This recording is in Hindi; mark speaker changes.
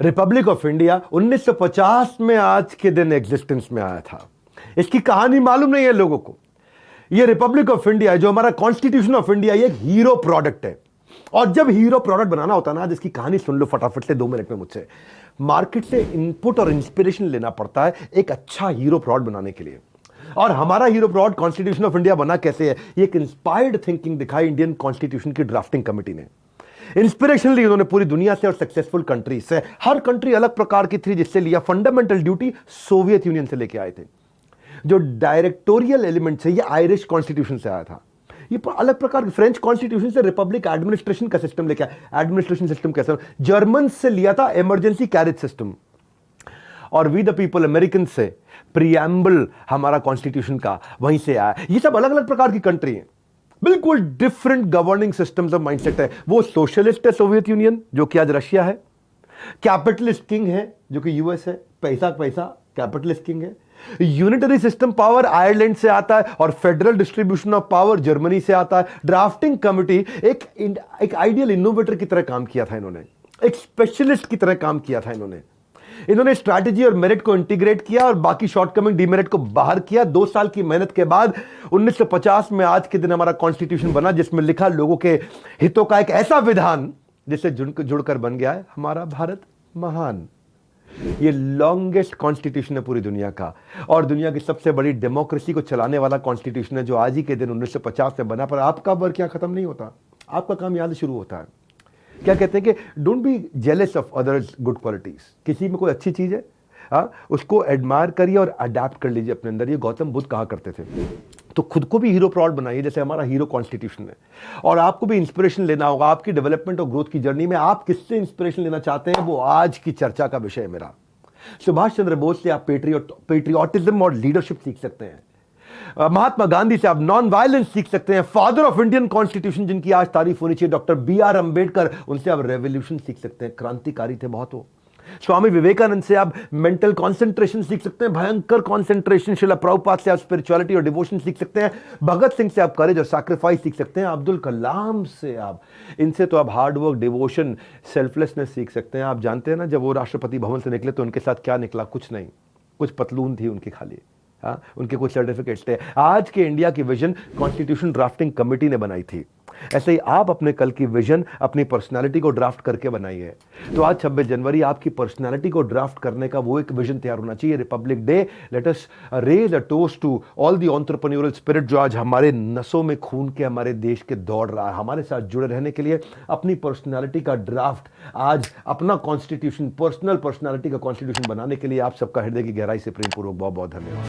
Speaker 1: रिपब्लिक ऑफ इंडिया 1950 में आज के दिन एग्जिस्टेंस में आया था। इसकी कहानी मालूम नहीं है लोगों को। ये रिपब्लिक ऑफ इंडिया जो हमारा कॉन्स्टिट्यूशन ऑफ इंडिया, ये हीरो प्रोडक्ट है। और जब हीरो प्रोडक्ट बनाना होता है ना, जिसकी कहानी सुन लो फटाफट से 2 मिनट में मुझसे। मार्केट से इनपुट और इंस्पिरेशन लेना पड़ता है एक अच्छा हीरो प्रोडक्ट बनाने के लिए। और हमारा hero product constitution of India बना कैसे है? ये एक इंस्पायर्ड थिंकिंग दिखाई इंडियन कॉन्स्टिट्यूशन की ड्राफ्टिंग कमेटी ने। इंस्पिरेशन ली उन्होंने पूरी दुनिया से और सक्सेसफुल कंट्री से। हर कंट्री अलग प्रकार की थी जिससे लिया। फंडामेंटल ड्यूटी सोवियत यूनियन से लेके आए थे। जो डायरेक्टोरियल एलिमेंट है, ये आयरिश कॉन्स्टिट्यूशन से आया था। ये अलग प्रकार के फ्रेंच कॉन्स्टिट्यूशन से रिपब्लिक एडमिनिस्ट्रेशन का सिस्टम लेके आया। एडमिनिस्ट्रेशन सिस्टम कैसा? जर्मन से लिया था इमरजेंसी कैरेज सिस्टम। और वी द पीपल अमेरिकन से प्रीएम्बल हमारा कॉन्स्टिट्यूशन का वहीं से आया। ये सब अलग अलग प्रकार की कंट्री हैं, बिल्कुल different governing systems of mindset है। वो सोशलिस्ट है सोवियत यूनियन, जो कि आज रशिया है। कैपिटलिस्ट किंग है, जो कि यूएस है। पैसा पैसा कैपिटलिस्ट किंग है। यूनिटरी सिस्टम पावर आयरलैंड से आता है और federal distribution of power Germany से आता है। ड्राफ्टिंग कमिटी एक आइडियल इनोवेटर की तरह काम किया था इन्होंने, एक स्पेशलिस्ट की तरह काम किया था इन्होंने स्ट्रैटेजी और मेरिट को इंटीग्रेट किया और बाकी शॉर्टकमिंग डिमेरिट को बाहर किया। 2 साल की मेहनत के बाद 1950 में आज के दिन हमारा कॉन्स्टिट्यूशन बना, जिसमें लिखा लोगों के हितों का एक ऐसा विधान जिससे जुड़कर बन गया है हमारा भारत महान। ये लॉन्गेस्ट कॉन्स्टिट्यूशन है पूरी दुनिया का, और दुनिया की सबसे बड़ी डेमोक्रेसी को चलाने वाला कॉन्स्टिट्यूशन है, जो आज ही के दिन 1950 में बना। पर आपका वर्क यहाँ खत्म नहीं होता, आपका काम यहां से शुरू होता है। क्या कहते हैं कि don't be jealous of others good qualities. किसी में कोई अच्छी चीज है, उसको एडमायर करिए और अडेप्ट कर लीजिए अपने अंदर। ये गौतम बुद्ध कहा करते थे। तो खुद को भी हीरो प्रोडक्ट बनाइए, जैसे हमारा हीरो कॉन्स्टिट्यूशन है। और आपको भी इंस्पिरेशन लेना होगा आपकी डेवलपमेंट और ग्रोथ की जर्नी में। आप किससे इंस्पिरेशन लेना चाहते हैं, वो आज की चर्चा का विषय है मेरा। सुभाष चंद्र बोस से आप पेट्रियोटिज्म और लीडरशिप सीख सकते हैं। महात्मा गांधी से आप नॉन वायलेंस सीख सकते हैं। फादर ऑफ इंडियन कॉन्स्टिट्यूशन, जिनकी आज तारीफ होनी चाहिए, डॉक्टर BR अंबेडकर, उनसे आप रेवोल्यूशन सीख सकते हैं। क्रांतिकारी थे बहुत वो। स्वामी विवेकानंद से आप मेंटल कंसंट्रेशन सीख सकते हैं, भयंकर कंसंट्रेशन। शिला प्रभुपाद से आप स्पिरिचुअलिटी और डिवोशन सीख सकते हैं। भगत सिंह से आप करेज और सैक्रिफाइस सीख सकते हैं। अब्दुल कलाम से इनसे तो आप हार्ड वर्क, डिवोशन, सेल्फलेसनेस सीख सकते हैं। आप जानते हैं ना, जब वो राष्ट्रपति भवन से निकले तो उनके साथ क्या निकला? कुछ नहीं, कुछ पतलून थी उनकी खाली। उनके कुछ सर्टिफिकेट्स थे। आज के इंडिया की विजन कॉन्स्टिट्यूशन ड्राफ्टिंग कमेटी ने बनाई थी। ऐसे ही आप अपने कल की विजन अपनी पर्सनालिटी को ड्राफ्ट करके बनाइए। तो आज 26 जनवरी आपकी पर्सनालिटी को ड्राफ्ट करने का वो एक विजन तैयार होना चाहिए। Republic Day, let us raise a toast to all the entrepreneurial spirit, जो आज हमारे नसों में खून के हमारे देश के दौड़ रहा है। हमारे साथ जुड़े रहने के लिए अपनी पर्सनालिटी का ड्राफ्ट, आज अपना कॉन्स्टिट्यूशन, पर्सनल पर्सनालिटी का कॉन्स्टिट्यूशन बनाने के लिए आप सबका हृदय की गहराई से प्रेमपूर्वक बहुत बहुत धन्यवाद।